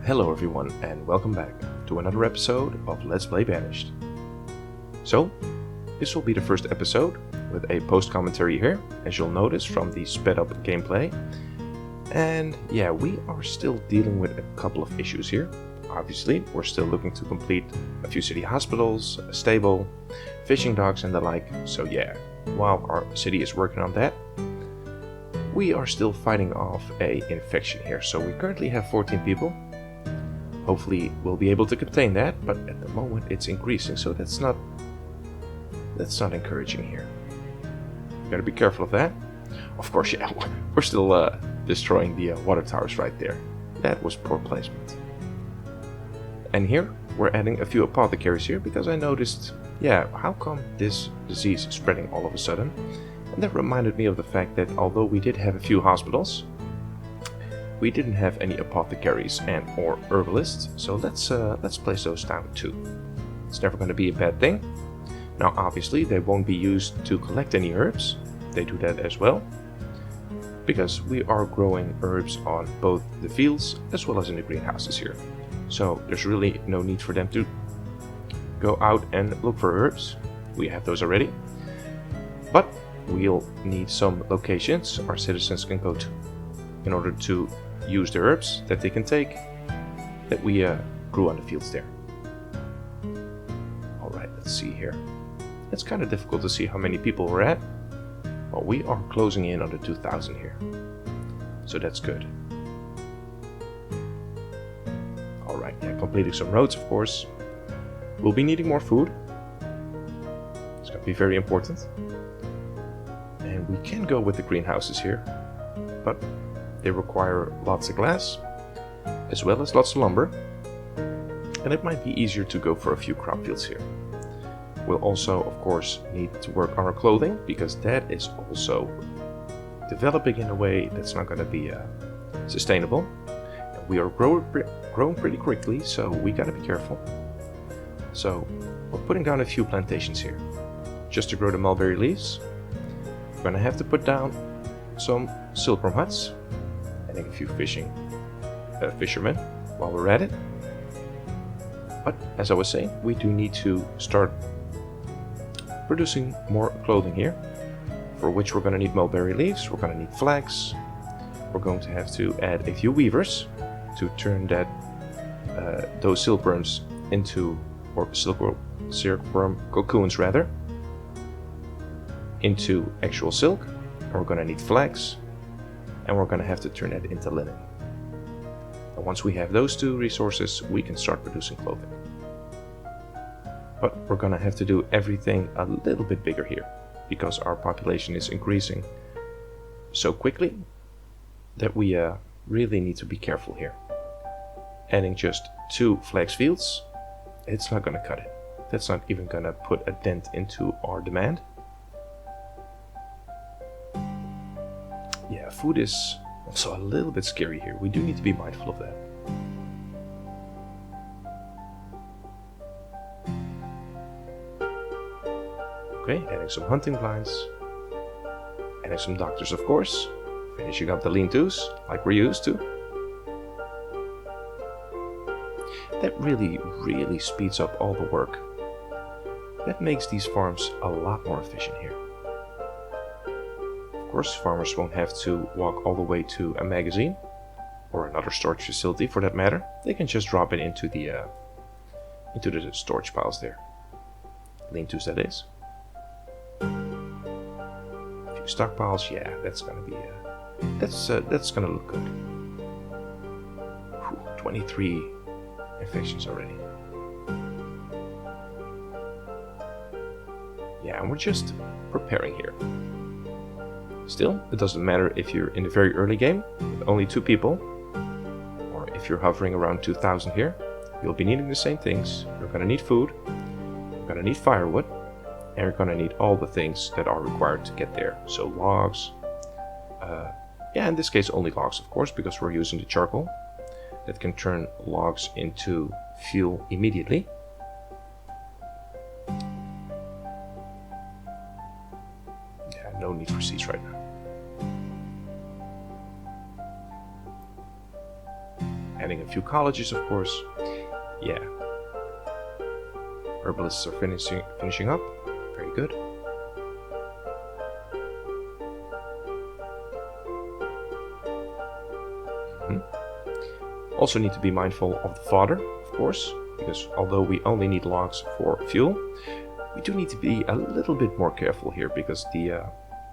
Hello everyone and welcome back to another episode of Let's Play Banished. So, this will be the first episode with a post-commentary here, as you'll notice from the sped up gameplay. And yeah, we are still dealing with a couple of issues here. Obviously, we're still looking to complete a few city hospitals, a stable, fishing docks and the like. So yeah, while our city is working on that, we are still fighting off a infection here. So we currently have 14 people. Hopefully we'll be able to contain that, but at the moment it's increasing, so that's not encouraging here. Gotta be careful of that. Of course, yeah, we're still destroying the water towers right there. That was poor placement. And here we're adding a few apothecaries here because I noticed, yeah, how come this disease is spreading all of a sudden? And that reminded me of the fact that although we did have a few hospitals, we didn't have any apothecaries and or herbalists, so let's place those down too. It's never going to be a bad thing. Now obviously they won't be used to collect any herbs, they do that as well, because we are growing herbs on both the fields as well as in the greenhouses here. So there's really no need for them to go out and look for herbs. We have those already. But we'll need some locations our citizens can go to in order to use the herbs that they can take that we grew on the fields there. Alright, let's see here. It's kind of difficult to see how many people we're at. Well, we are closing in on the 2,000 here. So that's good. Alright, yeah, completing some roads, of course. We'll be needing more food. It's going to be very important. And we can go with the greenhouses here, but they require lots of glass, as well as lots of lumber, and it might be easier to go for a few crop fields here. We'll also, of course, need to work on our clothing, because that is also developing in a way that's not going to be sustainable. And we are growing pretty quickly, so we got to be careful. So, we're putting down a few plantations here, just to grow the mulberry leaves. We're going to have to put down some silkworm huts, adding a few fishermen while we're at it. But as I was saying, we do need to start producing more clothing here, for which we're going to need mulberry leaves, we're going to need flax, we're going to have to add a few weavers to turn those silkworms into, or silkworm cocoons rather, into actual silk. And we're going to need flax, and we're going to have to turn that into linen. And once we have those two resources, we can start producing clothing. But we're going to have to do everything a little bit bigger here, because our population is increasing so quickly that we really need to be careful here. Adding just 2 flax fields, it's not going to cut it. That's not even going to put a dent into our demand. Yeah, food is also a little bit scary here. We do need to be mindful of that. Okay, adding some hunting blinds. Adding some doctors, of course. Finishing up the lean-tos, like we're used to. That really speeds up all the work. That makes these farms a lot more efficient here. Of course, farmers won't have to walk all the way to a magazine, or another storage facility for that matter. They can just drop it into the storage piles there. Lean-tos, that is. A few stockpiles, yeah, that's gonna be that's gonna look good. Whew, 23 infections already. Yeah, and we're just preparing here. Still, it doesn't matter if you're in the very early game with only 2 people, or if you're hovering around 2,000 here. You'll be needing the same things. You're going to need food, you're going to need firewood, and you're going to need all the things that are required to get there. So logs, yeah, in this case only logs, of course, because we're using the charcoal that can turn logs into fuel immediately. Yeah, no need for seeds right now. adding a few colleges, of course. Yeah. Herbalists are finishing up. Very good. Also need to be mindful of the fodder, of course, because although we only need logs for fuel, we do need to be a little bit more careful here, because the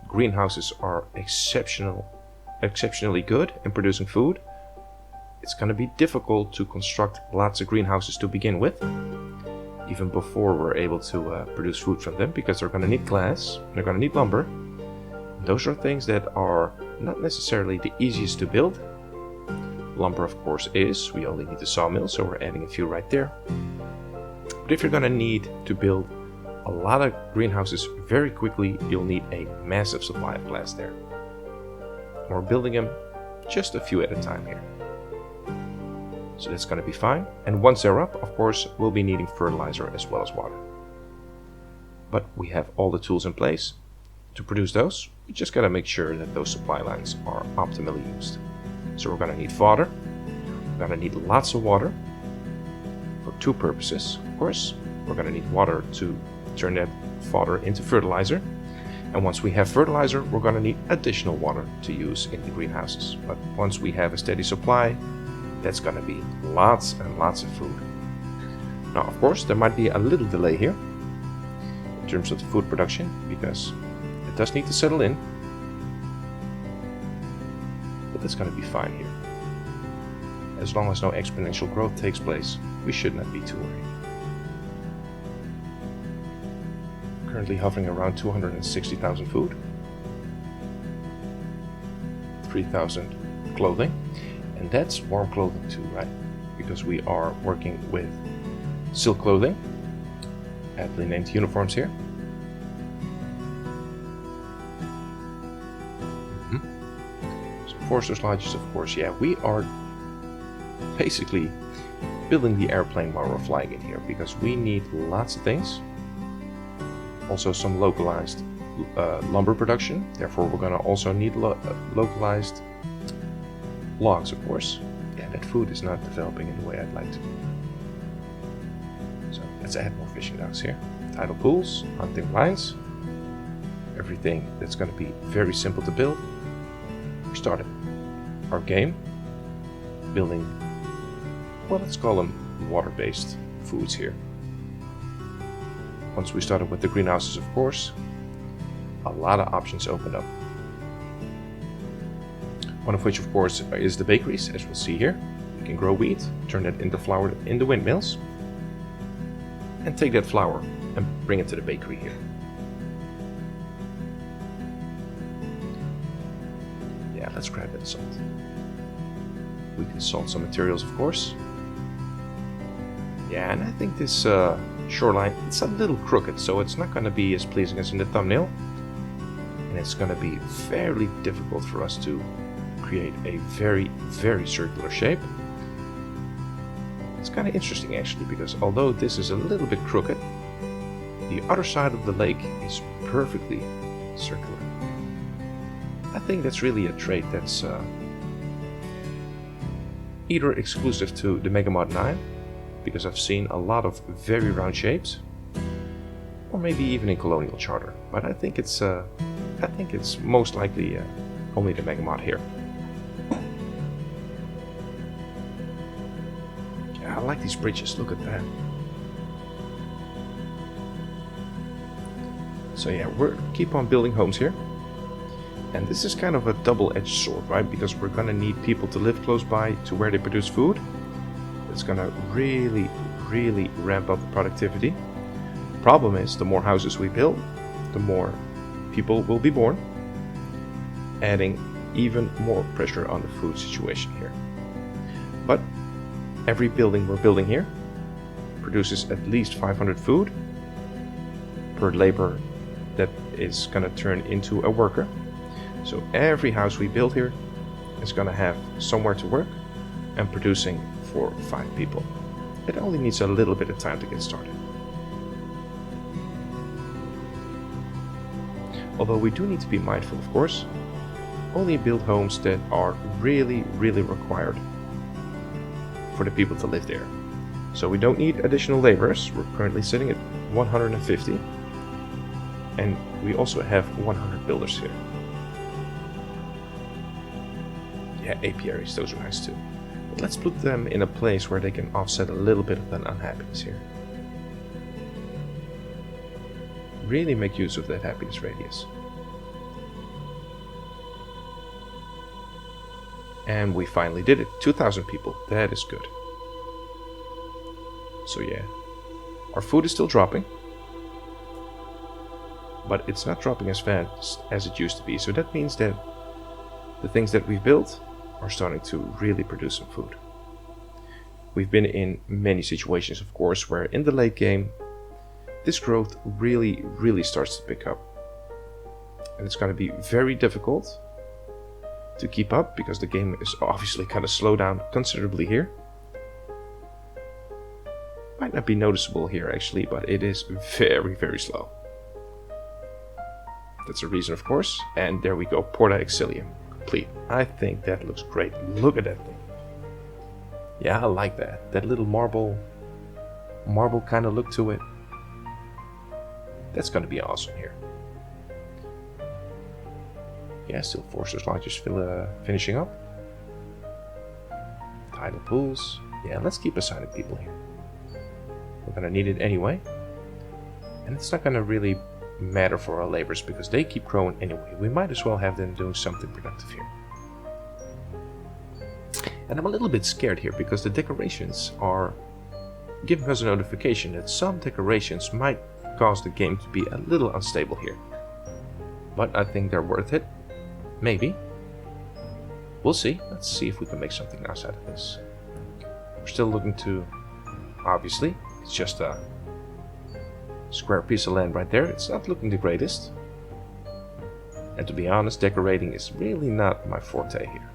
greenhouses are exceptionally good in producing food. It's going to be difficult to construct lots of greenhouses to begin with, even before we're able to produce food from them, because they're going to need glass, they're going to need lumber. And those are things that are not necessarily the easiest to build. Lumber, of course, is. We only need the sawmill, so we're adding a few right there. But if you're going to need to build a lot of greenhouses very quickly, you'll need a massive supply of glass there. We're building them just a few at a time here. So that's going to be fine. And once they're up, of course, we'll be needing fertilizer as well as water. But we have all the tools in place to produce those. We just got to make sure that those supply lines are optimally used. So we're going to need fodder. We're going to need lots of water for two purposes, of course. We're going to need water to turn that fodder into fertilizer. And once we have fertilizer, we're going to need additional water to use in the greenhouses. But once we have a steady supply, that's going to be lots and lots of food. Now, of course, there might be a little delay here in terms of the food production, because it does need to settle in. But that's going to be fine here. As long as no exponential growth takes place, we should not be too worried. Currently hovering around 260,000 food, 3,000 clothing, and that's warm clothing too, right? Because we are working with silk clothing, aptly named uniforms here. So Foresters Lodges, of course, yeah, we are basically building the airplane while we're flying in here, because we need lots of things. Also some localized lumber production, therefore we're going to also need localized logs, of course. Yeah, that food is not developing in the way I'd like to. So let's add more fishing docks here. Tidal pools, hunting lines, everything that's going to be very simple to build. We started our game building, well, let's call them water-based foods here. Once we started with the greenhouses, of course, a lot of options opened up. One of which, of course, is the bakeries, as we'll see here. We can grow wheat, turn that into flour in the windmills, and take that flour and bring it to the bakery here. Yeah, let's grab that salt. We can salt some materials, of course. Yeah, and I think this shoreline, it's a little crooked, so it's not going to be as pleasing as in the thumbnail, and it's going to be fairly difficult for us to create a very circular shape. It's kind of interesting actually, because although this is a little bit crooked, the other side of the lake is perfectly circular. I think that's really a trait that's either exclusive to the Megamod 9, because I've seen a lot of very round shapes, or maybe even in Colonial Charter. But I think it's most likely only the Megamod here. Yeah, I like these bridges. Look at that. So yeah, we're keep on building homes here, and this is kind of a double-edged sword, right? Because we're gonna need people to live close by to where they produce food. It's gonna really ramp up the productivity. Problem is, the more houses we build, the more people will be born, adding even more pressure on the food situation here. But every building we're building here produces at least 500 food per labor that is gonna turn into a worker. So every house we build here is gonna have somewhere to work and producing for 5 people. It only needs a little bit of time to get started. Although we do need to be mindful, of course, only build homes that are really required. for the people to live there. So we don't need additional laborers. We're currently sitting at 150. And we also have 100 builders here. Yeah, apiaries, those are nice too. But let's put them in a place where they can offset a little bit of that unhappiness here. Really make use of that happiness radius. And we finally did it. 2,000 people. That is good. So yeah, our food is still dropping. But it's not dropping as fast as it used to be. So that means that the things that we've built are starting to really produce some food. We've been in many situations, of course, where in the late game, this growth really starts to pick up. And it's going to be very difficult to keep up because the game is obviously kind of slowed down considerably here. Might not be noticeable here actually, but it is very slow. That's a reason, of course. And there we go, Porta Exilium, complete. I think that looks great. Look at that thing. Yeah, I like that. That little marble kind of look to it. That's going to be awesome here. Yeah, still Forces Lodges finishing up. Tidal pools. Yeah, let's keep assigning people here. We're going to need it anyway. And it's not going to really matter for our laborers because they keep growing anyway. We might as well have them doing something productive here. And I'm a little bit scared here because the decorations are giving us a notification that some decorations might cause the game to be a little unstable here. But I think they're worth it. Maybe. We'll see. Let's see if we can make something nice out of this. We're still looking to... Obviously, it's just a square piece of land right there. It's not looking the greatest. And to be honest, decorating is really not my forte here.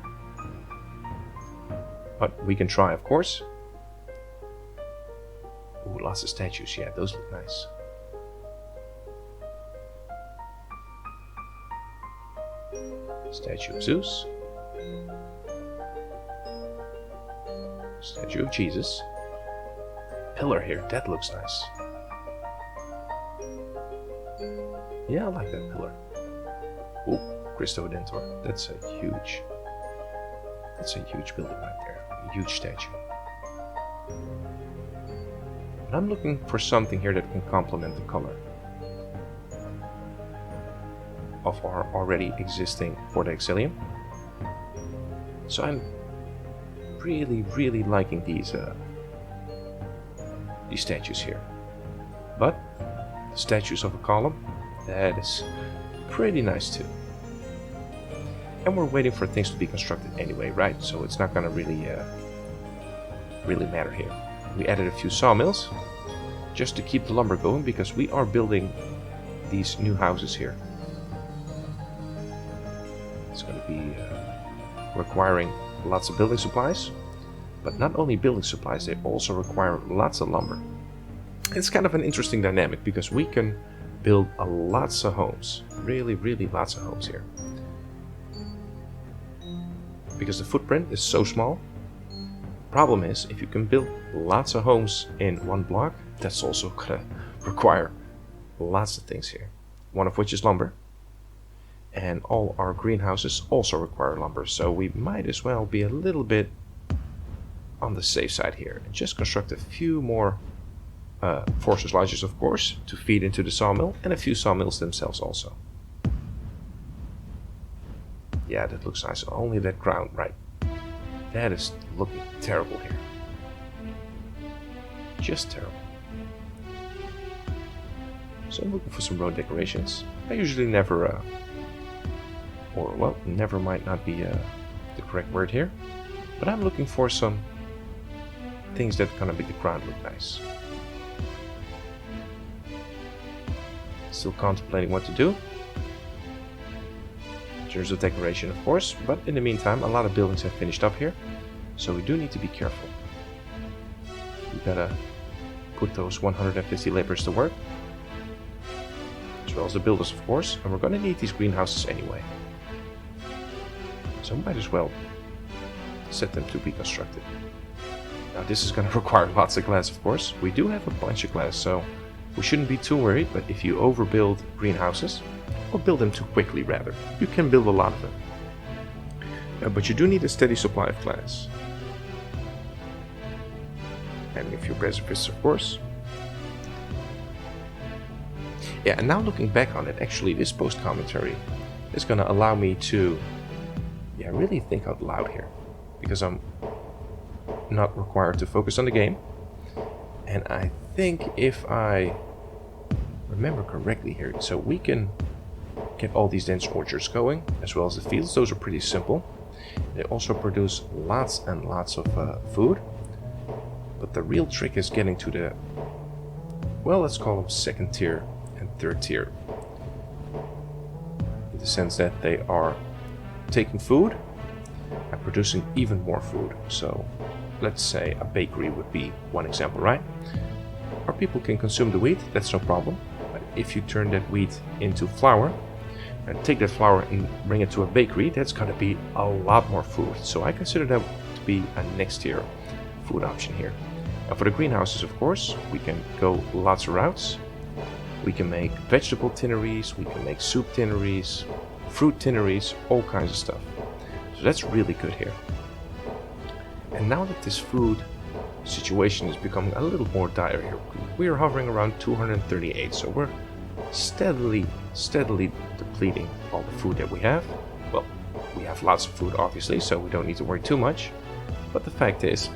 But we can try, of course. Ooh, lots of statues. Yeah, those look nice. Statue of Zeus. Statue of Jesus. Pillar here, that looks nice. Yeah, I like that pillar. Ooh, Christo Redentor. That's a huge building right there. A huge statue. And I'm looking for something here that can complement the color of our already existing Porta Exilium. So I'm really liking these statues here. But the statues of a column, that is pretty nice too. And we're waiting for things to be constructed anyway, right? So it's not gonna really matter here. We added a few sawmills just to keep the lumber going because we are building these new houses here. It's going to be requiring lots of building supplies, but not only building supplies, they also require lots of lumber. It's kind of an interesting dynamic because we can build lots of homes, really lots of homes here. Because the footprint is so small. Problem is, if you can build lots of homes in one block, that's also going to require lots of things here. One of which is lumber. And all our greenhouses also require lumber, so we might as well be a little bit on the safe side here and just construct a few more Forces Lodges, of course, to feed into the sawmill, and a few sawmills themselves also. Yeah, that looks nice. Only that ground, right? That is looking terrible here. Just terrible. So I'm looking for some road decorations. I usually never... never might not be the correct word here, but I'm looking for some things that are gonna make the ground look nice. Still contemplating what to do in terms of decoration, of course, but in the meantime, a lot of buildings have finished up here, so we do need to be careful. We gotta put those 150 laborers to work, as well as the builders, of course, and we're gonna need these greenhouses anyway. So might as well set them to be constructed. Now this is going to require lots of glass, of course. We do have a bunch of glass, so we shouldn't be too worried, but if you overbuild greenhouses, or build them too quickly rather, you can build a lot of them. But you do need a steady supply of glass. And a few reservoirs, of course. Yeah, and now looking back on it, actually this post commentary is going to allow me to really think out loud here. Because I'm not required to focus on the game. And I think if I remember correctly here, so we can get all these dense orchards going, as well as the fields. Those are pretty simple. They also produce lots and lots of food. But the real trick is getting to the, well, let's call them second tier and third tier. In the sense that they are taking food and producing even more food. So let's say a bakery would be one example, right? Or people can consume the wheat, that's no problem. But if you turn that wheat into flour and take that flour and bring it to a bakery, that's going to be a lot more food. So I consider that to be a next tier food option here. And for the greenhouses, of course, we can go lots of routes. We can make vegetable tinneries, we can make soup tinneries, fruit tinneries, all kinds of stuff. So that's really good here. And now that this food situation is becoming a little more dire here, we are hovering around 238, so we're steadily depleting all the food that we have. Well, we have lots of food obviously, so we don't need to worry too much. But the fact is,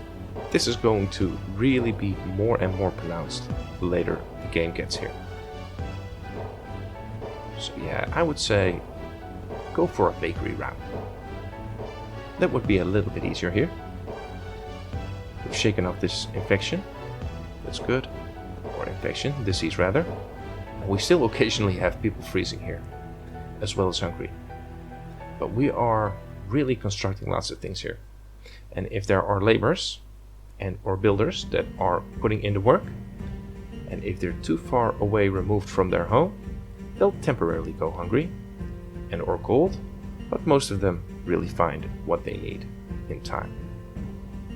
this is going to really be more and more pronounced the later the game gets here. So yeah, I would say go for a bakery route. That would be a little bit easier here. We've shaken off this infection. That's good. Or infection, disease rather. And we still occasionally have people freezing here, as well as hungry. But we are really constructing lots of things here. And if there are laborers and or builders that are putting in the work, and if they're too far away removed from their home, they'll temporarily go hungry and or cold, but most of them really find what they need in time.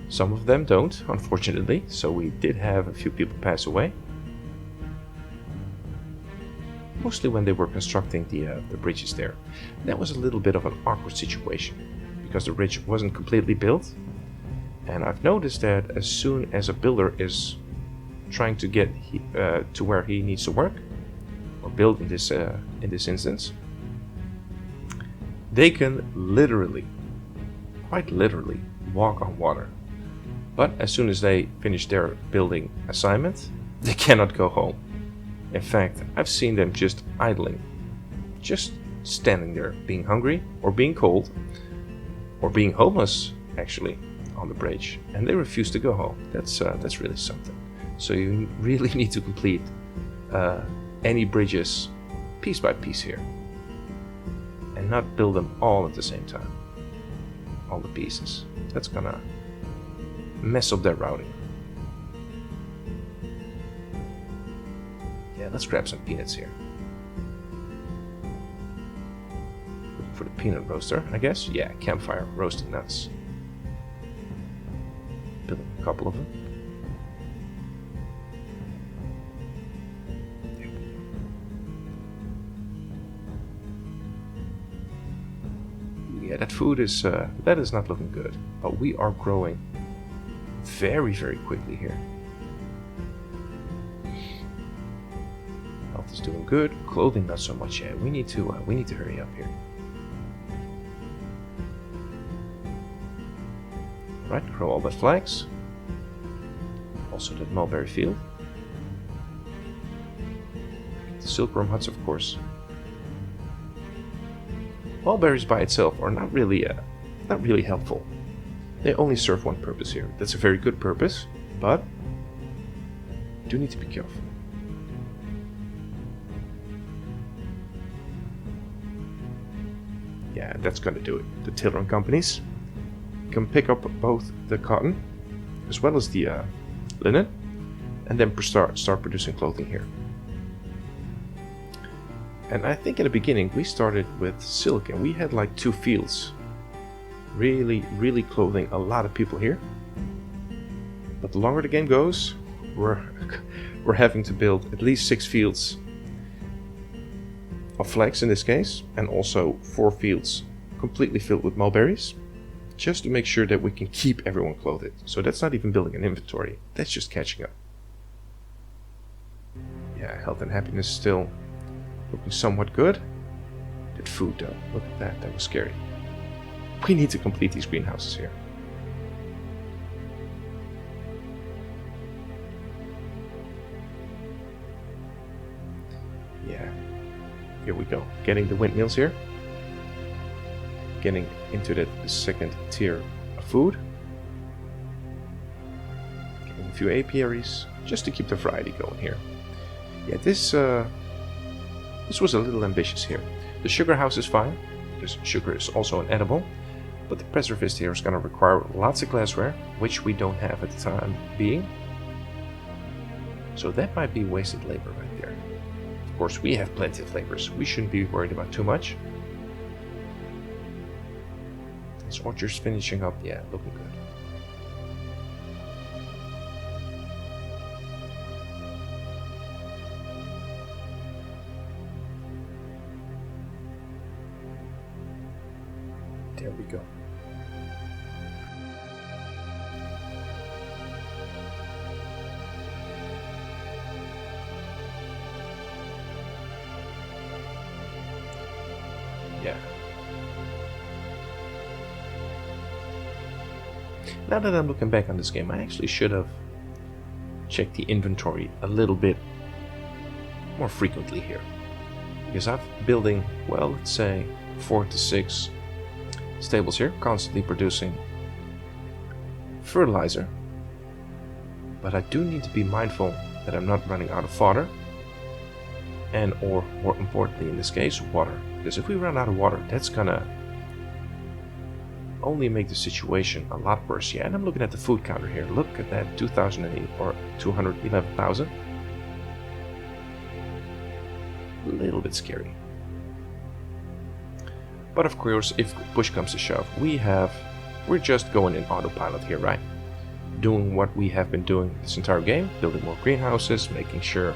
Some of them don't, unfortunately, so we did have a few people pass away. Mostly when they were constructing the bridges there. That was a little bit of an awkward situation, because the bridge wasn't completely built. And I've noticed that as soon as a builder is trying to get to where he needs to work, or build in this instance, they can literally, quite literally, walk on water. But as soon as they finish their building assignment, they cannot go home. In fact, I've seen them just idling, just standing there, being hungry, or being cold, or being homeless, actually, on the bridge, and they refuse to go home. That's really something. So you really need to complete any bridges piece by piece here, and not build them all at the same time. All the pieces. That's gonna mess up their routing. Yeah, let's grab some peanuts here. Looking for the peanut roaster, I guess. Yeah, campfire roasting nuts. Building a couple of them. Yeah, that food is that is not looking good, but we are growing very, very quickly here. Health is doing good. Clothing not so much yet. We need to hurry up here. Right, grow all that flags. Also that mulberry field. The silkworm huts, of course. Mulberries by itself are not really helpful. They only serve one purpose here. That's a very good purpose, but you do need to be careful. Yeah, that's going to do it. The tiller companies can pick up both the cotton as well as the linen, and then start producing clothing here. And I think in the beginning we started with silk, and we had like 2 fields, really clothing a lot of people here. But the longer the game goes, we're having to build at least 6 fields of flags in this case, and also 4 fields completely filled with mulberries, just to make sure that we can keep everyone clothed. So that's not even building an inventory, that's just catching up. Yeah, health and happiness still looking somewhat good. That food though, look at that, that was scary. We need to complete these greenhouses here. Yeah, here we go. Getting the windmills here. Getting into that second tier of food. Getting a few apiaries, just to keep the variety going here. Yeah, this was a little ambitious here. The sugar house is fine, because sugar is also an edible, but the preservist here is going to require lots of glassware, which we don't have at the time being. So that might be wasted labor right there. Of course, we have plenty of labors. We shouldn't be worried about too much. This orchard's finishing up, yeah, looking good. There we go. Yeah. Now that I'm looking back on this game, I actually should have checked the inventory a little bit more frequently here. Because I'm building, well, let's say 4 to 6 stables here, constantly producing fertilizer. But I do need to be mindful that I'm not running out of fodder, and or more importantly in this case, water. Because if we run out of water, that's gonna only make the situation a lot worse. Yeah, and I'm looking at the food counter here. Look at that, 2,008 or 211,000. A little bit scary. But of course, if push comes to shove, we're just going in autopilot here, right? Doing what we have been doing this entire game, building more greenhouses, making sure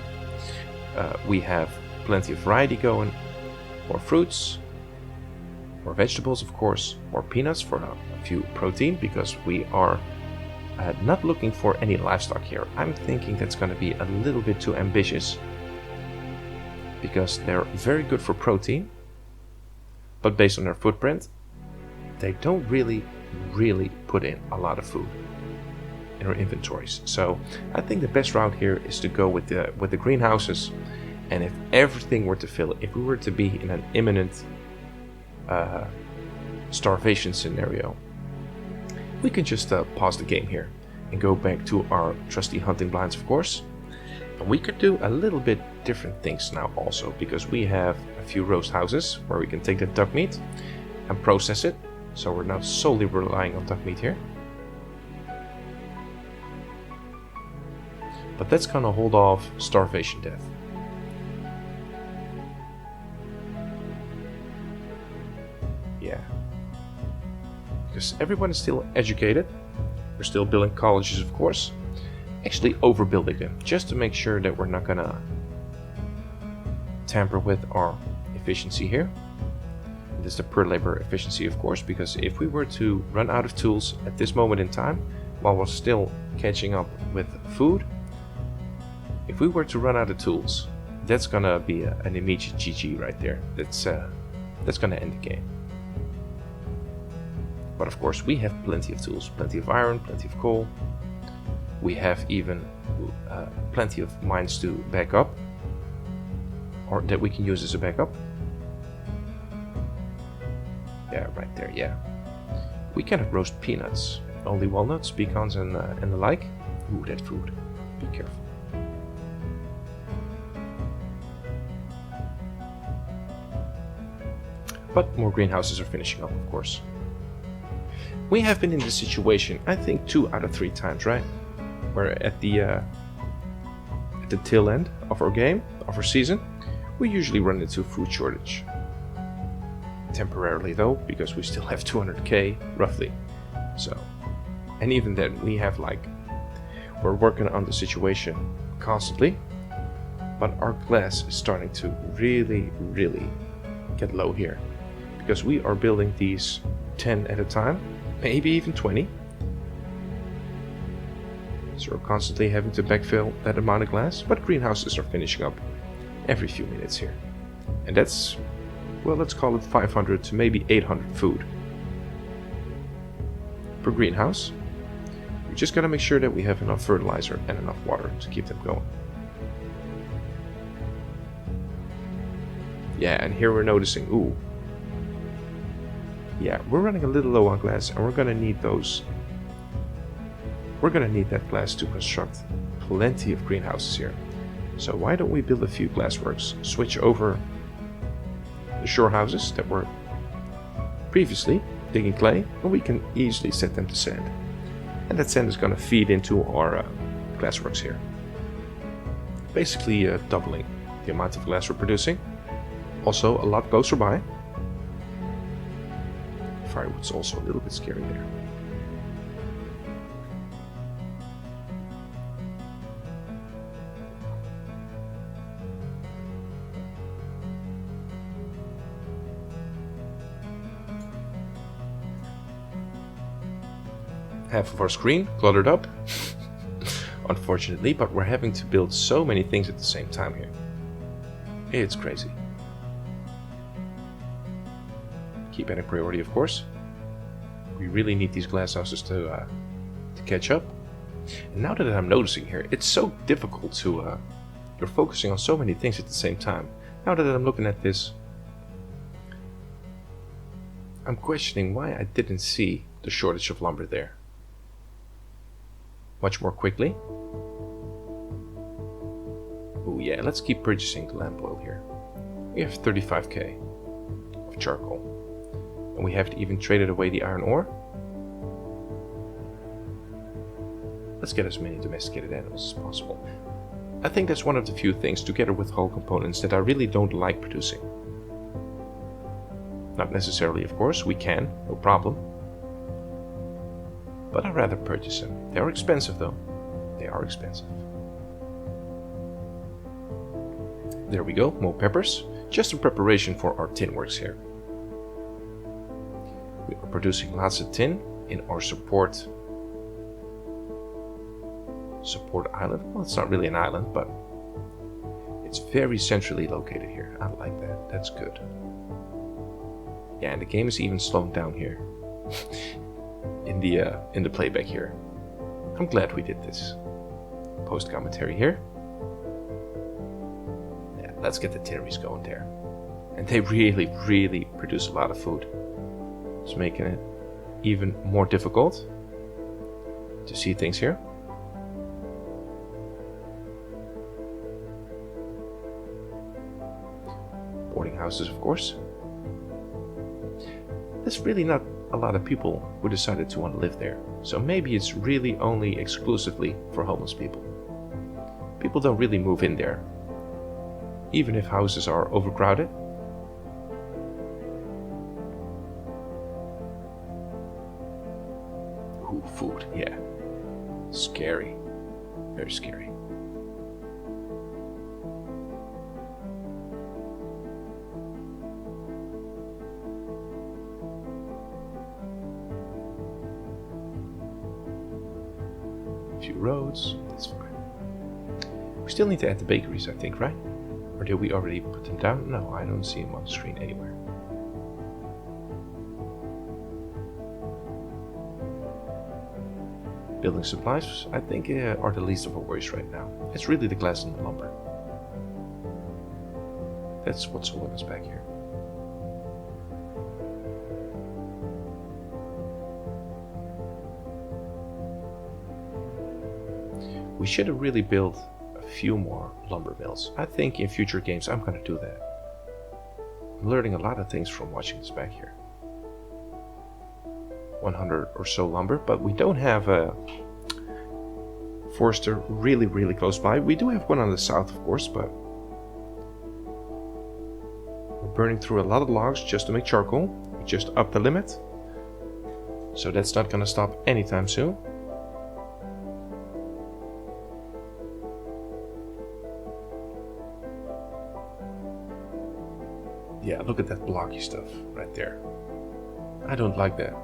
we have plenty of variety going, more fruits, more vegetables, of course, more peanuts for a few protein, because we are not looking for any livestock here. I'm thinking that's going to be a little bit too ambitious, because they're very good for protein, but based on their footprint, they don't really put in a lot of food in our inventories. So I think the best route here is to go with the greenhouses, and if everything were to fill, if we were to be in an imminent starvation scenario, we can just pause the game here and go back to our trusty hunting blinds, of course. And we could do a little bit different things now also, because we have a few roast houses where we can take the duck meat and process it, so we're not solely relying on duck meat here. But that's gonna hold off starvation death. Yeah. Because everyone is still educated. We're still building colleges, of course. Actually overbuilding them, just to make sure that we're not gonna tamper with our efficiency here. This is the per labor efficiency, of course, because if we were to run out of tools at this moment in time, while we're still catching up with food, if we were to run out of tools, that's gonna be an immediate GG right there. That's gonna end the game. But of course, we have plenty of tools, plenty of iron, plenty of coal. We have even plenty of mines to back up, or that we can use as a backup. Yeah, right there, yeah. We cannot roast peanuts, only walnuts, pecans, and the like. Ooh, that food. Be careful. But more greenhouses are finishing up, of course. We have been in this situation, I think, 2 out of 3 times, right? Where at the tail end of our game, of our season, we usually run into food shortage. Temporarily though, because we still have 200k roughly. So, and even then we have like We're working on the situation constantly, but our glass is starting to really get low here, because we are building these 10 at a time, maybe even 20. So we're constantly having to backfill that amount of glass, but greenhouses are finishing up every few minutes here. And that's, well, let's call it 500 to maybe 800 food per greenhouse. We just gotta make sure that we have enough fertilizer and enough water to keep them going. Yeah, and here we're noticing, ooh. Yeah, we're running a little low on glass, and we're gonna need those. We're gonna need that glass to construct plenty of greenhouses here. So why don't we build a few glassworks, switch over the shore houses that were previously digging clay, and we can easily set them to sand. And that sand is gonna feed into our glassworks here. Basically doubling the amount of glass we're producing. Also, a lot closer by. Firewood's also a little bit scary there. Half of our screen cluttered up, unfortunately, but we're having to build so many things at the same time here. It's crazy. Keep adding priority, of course. We really need these glass houses to catch up. And now that I'm noticing here, it's so difficult to... you're focusing on so many things at the same time. Now that I'm looking at this, I'm questioning why I didn't see the shortage of lumber there much more quickly. Oh yeah, let's keep purchasing the lamp oil here. We have 35k of charcoal. And we haven't even traded away the iron ore. Let's get as many domesticated animals as possible. I think that's one of the few things, together with hull components, that I really don't like producing. Not necessarily, of course, we can, no problem. But I'd rather purchase them. They are expensive though. They are expensive. There we go, more peppers. Just in preparation for our tin works here. We are producing lots of tin in our support island. Well, it's not really an island, but it's very centrally located here. I like that. That's good. Yeah, and the game is even slowing down here in the playback here. I'm glad we did this. Post commentary here. Yeah, let's get the tinneries going there. And they really produce a lot of food. It's making it even more difficult to see things here. Boarding houses, of course. There's really not a lot of people who decided to want to live there, so maybe it's really only exclusively for homeless people. People don't really move in there, even if houses are overcrowded. Ooh, food, yeah. Scary. Very scary. Few roads, that's fine. We still need to add the bakeries, I think, right? Or did we already put them down? No, I don't see them on the screen anywhere. Building supplies, I think, are the least of our worries right now. It's really the glass and the lumber. That's what's holding us back here. We should have really built a few more lumber mills. I think in future games I'm going to do that. I'm learning a lot of things from watching this back here. 100 or so lumber, but we don't have a forester really close by. We do have one on the south, of course, but we're burning through a lot of logs just to make charcoal. We just upped the limit, so that's not going to stop anytime soon. Yeah, look at that blocky stuff right there. I don't like that.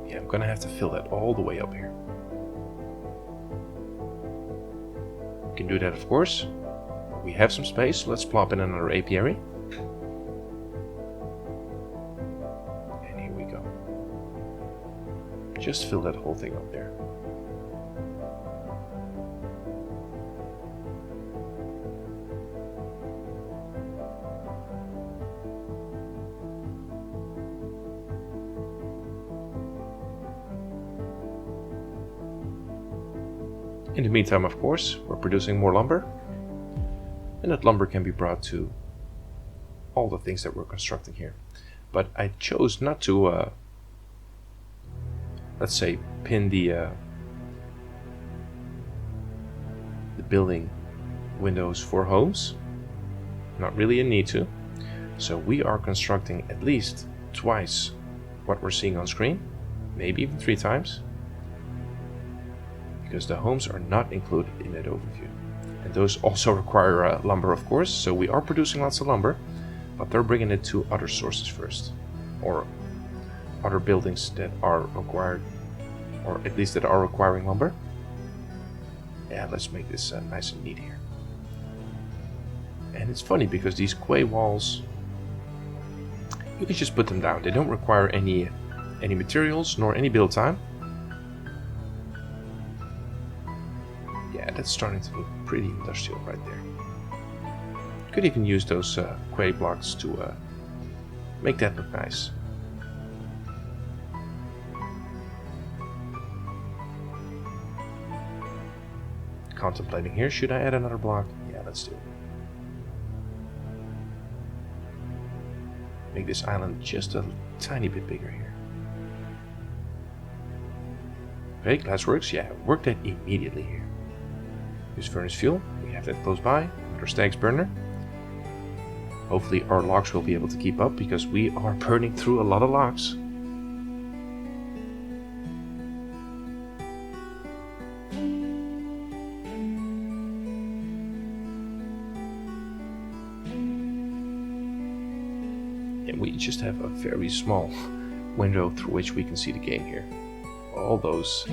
Yeah, I'm gonna have to fill that all the way up here. We can do that, of course. We have some space. Let's plop in another apiary. And here we go. Just fill that whole thing up there. In the meantime, of course, we're producing more lumber. And that lumber can be brought to all the things that we're constructing here. But I chose not to, let's say, pin the building windows for homes. Not really a need to. So we are constructing at least twice what we're seeing on screen. Maybe even 3 times. Because the homes are not included in that overview. And those also require lumber, of course, so we are producing lots of lumber, but they're bringing it to other sources first, or other buildings that are required, or at least that are requiring lumber. Yeah, let's make this nice and neat here. And it's funny because these quay walls, you can just put them down. They don't require any materials nor any build time. Yeah, that's starting to look pretty industrial right there. Could even use those quay blocks to make that look nice. Contemplating here, should I add another block? Yeah, let's do it. Make this island just a tiny bit bigger here. Okay, glassworks, yeah, work that immediately here. Use furnace fuel, we have that close by, with our Stag's burner. Hopefully our logs will be able to keep up, because we are burning through a lot of logs. And we just have a very small window through which we can see the game here. All those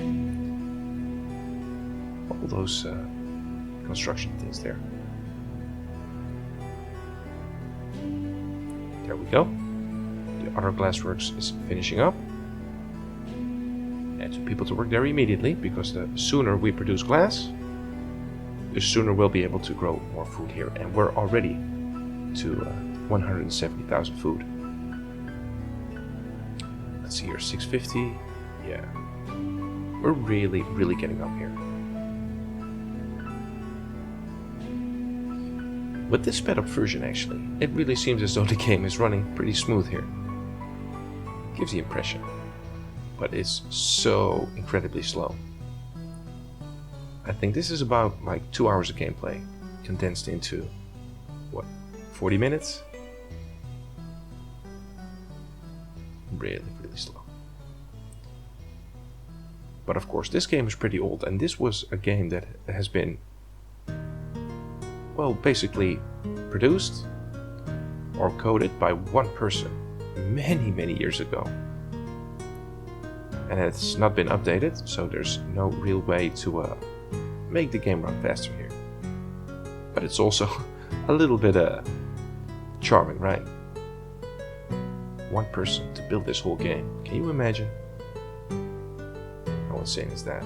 construction things there. There we go. The other glassworks is finishing up. And some people to work there immediately, because the sooner we produce glass, the sooner we'll be able to grow more food here. And we're already to 170,000 food. Let's see here, 650. Yeah. We're really getting up here. With this sped up version, actually, it really seems as though the game is running pretty smooth here. Gives the impression. But it's so incredibly slow. I think this is about like 2 hours of gameplay, condensed into, what, 40 minutes? Really slow. But of course, this game is pretty old, and this was a game that has been, well, basically produced or coded by one person many years ago. And it's not been updated, so there's no real way to make the game run faster here. But it's also a little bit charming, right? One person to build this whole game. Can you imagine? How insane is that?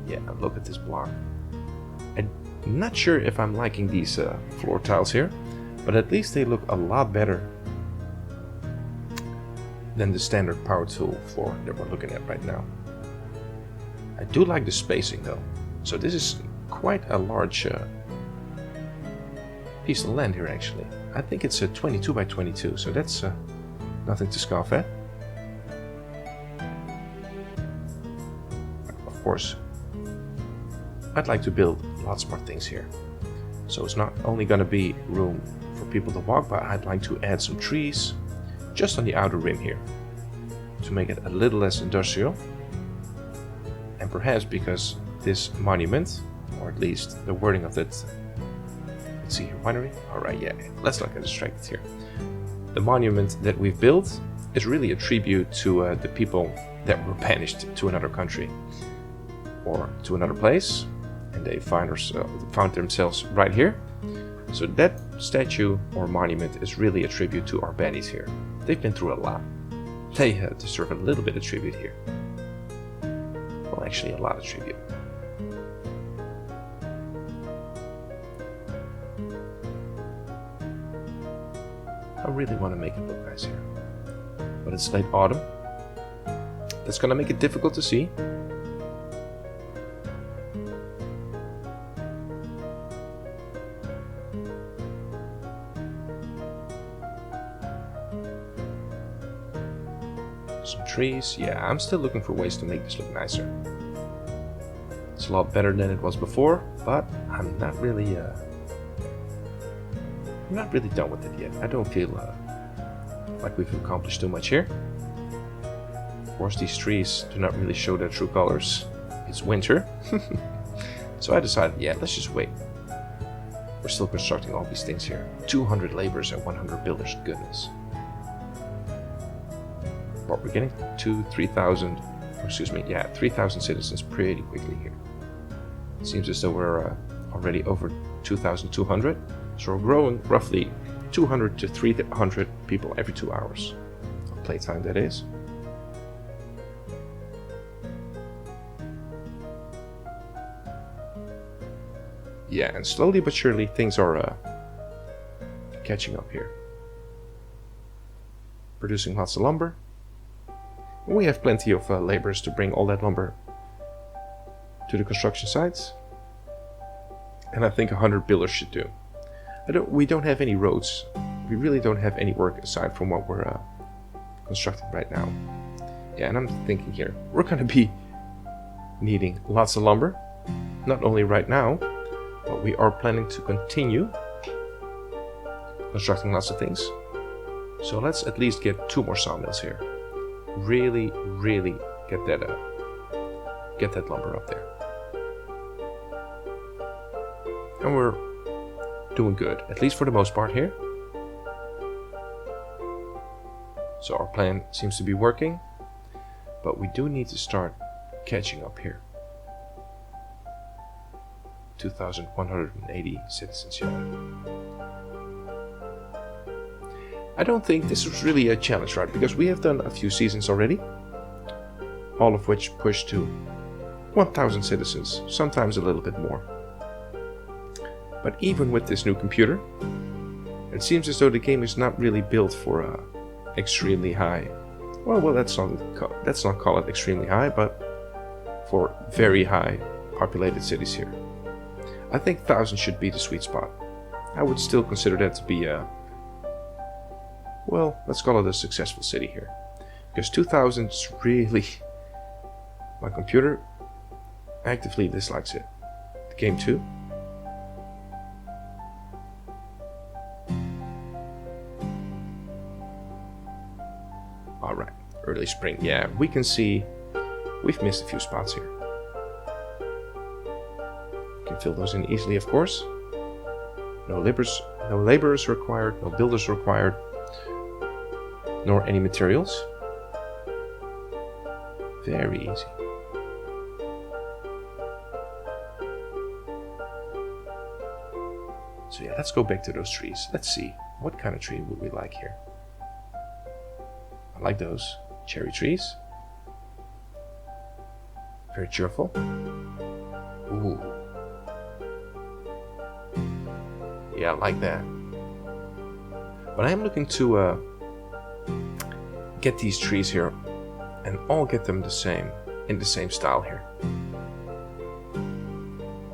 Yeah, look at this block. I'm not sure if I'm liking these floor tiles here, but at least they look a lot better than the standard power tool floor that we're looking at right now. I do like the spacing though. So this is quite a large piece of land here actually. I think it's a 22 by 22, so that's nothing to scoff at. Of course, I'd like to build lots more things here. So it's not only going to be room for people to walk, but I'd like to add some trees just on the outer rim here to make it a little less industrial. And perhaps because this monument, or at least the wording of that, let's see here, winery? Alright, yeah, let's not get distracted here. The monument that we've built is really a tribute to the people that were banished to another country or to another place, and they found themselves right here. So that statue or monument is really a tribute to our baddies here. They've been through a lot. They deserve a little bit of tribute here. Well, actually a lot of tribute. I really want to make it look nice here. But it's late autumn. That's gonna make it difficult to see. Some trees. Yeah, I'm still looking for ways to make this look nicer. It's a lot better than it was before, but I'm not really done with it yet. I don't feel like we've accomplished too much here. Of course, these trees do not really show their true colors. It's winter. So I decided, yeah, let's just wait. We're still constructing all these things here. 200 laborers and 100 builders, goodness. But we're getting to 3,000, excuse me, yeah, 3,000 citizens pretty quickly here. It seems as though we're already over 2,200. So we're growing roughly 200 to 300 people every 2 hours of playtime, that is. Yeah, and slowly but surely things are catching up here. Producing lots of lumber. And we have plenty of laborers to bring all that lumber to the construction sites. And I think 100 builders should do. We don't have any roads. We really don't have any work aside from what we're constructing right now. Yeah, and I'm thinking here, we're going to be needing lots of lumber. Not only right now, but we are planning to continue constructing lots of things. So let's at least get 2 more sawmills here. Really get that lumber up there. And we're doing good, at least for the most part here. So our plan seems to be working, but we do need to start catching up here. 2,180 citizens yet. I don't think this was really a challenge, right? Because we have done a few seasons already, all of which push to 1,000 citizens, sometimes a little bit more. But even with this new computer, it seems as though the game is not really built for extremely high. Well, let's not call it extremely high, but for very high populated cities here. I think 1,000 should be the sweet spot. I would still consider that to be well, let's call it a successful city here. Because 2,000 is really... My computer actively dislikes it. The game too. Alright, early spring. Yeah, we can see we've missed a few spots here. We can fill those in easily, of course. No laborers required, no builders required, nor any materials. Very easy. So yeah, let's go back to those trees. Let's see, what kind of tree would we like here? I like those cherry trees. Very cheerful. Ooh. Yeah, I like that. But I am looking to get these trees here and all get them in the same style here.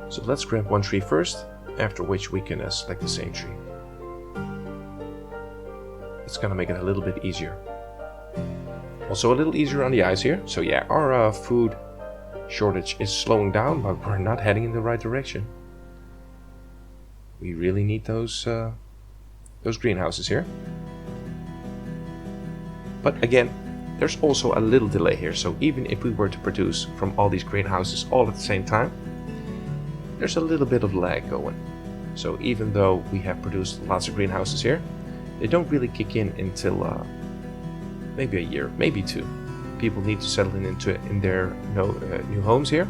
So let's grab one tree first, after which we can select the same tree. It's gonna make it a little bit easier. Also a little easier on the eyes here. So yeah, our food shortage is slowing down, but we're not heading in the right direction. We really need those greenhouses here. But again, there's also a little delay here, so even if we were to produce from all these greenhouses all at the same time, there's a little bit of lag going. So even though we have produced lots of greenhouses here, they don't really kick in until maybe a year, maybe 2. People need to settle in their new homes here.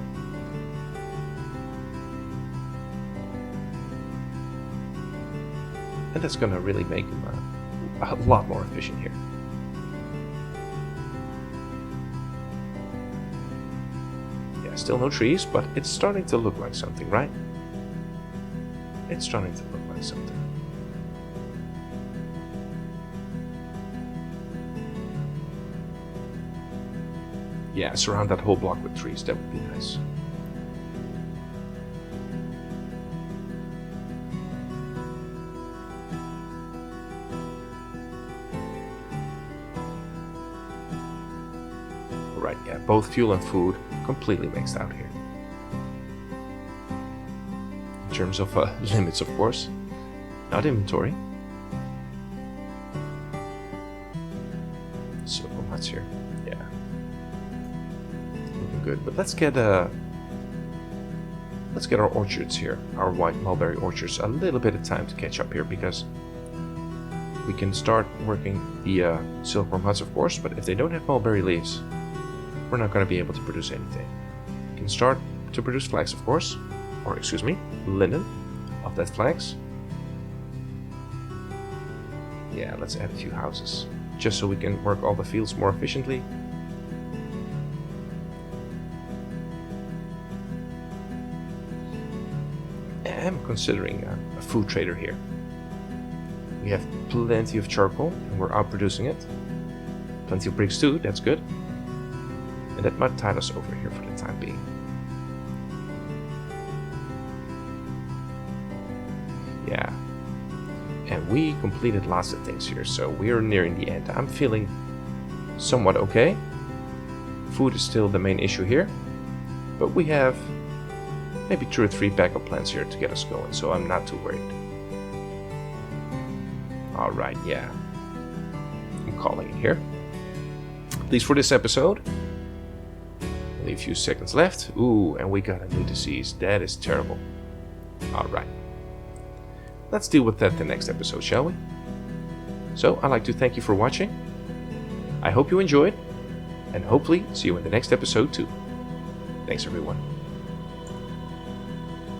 And that's gonna really make them a lot more efficient here. Yeah, still no trees, but it's starting to look like something, right? It's starting to look like something. Yeah, surround that whole block with trees, that would be nice. Alright, yeah, both fuel and food completely mixed out here. In terms of limits, of course, not inventory. Silver huts here, yeah. Looking good, but let's get our orchards here, our white mulberry orchards, a little bit of time to catch up here, because we can start working the silkworm huts, of course, but if they don't have mulberry leaves, we're not going to be able to produce anything. We can start to produce flax, of course, or excuse me, linen of that flax. Yeah, let's add a few houses, just so we can work all the fields more efficiently. I'm considering a food trader here. We have plenty of charcoal, and we're outproducing it. Plenty of bricks too, that's good. And that might tide us over here for the time being. Yeah. And we completed lots of things here, so we are nearing the end. I'm feeling somewhat okay. Food is still the main issue here, but we have maybe 2 or 3 backup plans here to get us going, so I'm not too worried. Alright, yeah. I'm calling it here. At least for this episode. Only a few seconds left. Ooh, and we got a new disease. That is terrible. Alright. Let's deal with that the next episode, shall we? So, I'd like to thank you for watching. I hope you enjoyed, and hopefully see you in the next episode too. Thanks everyone.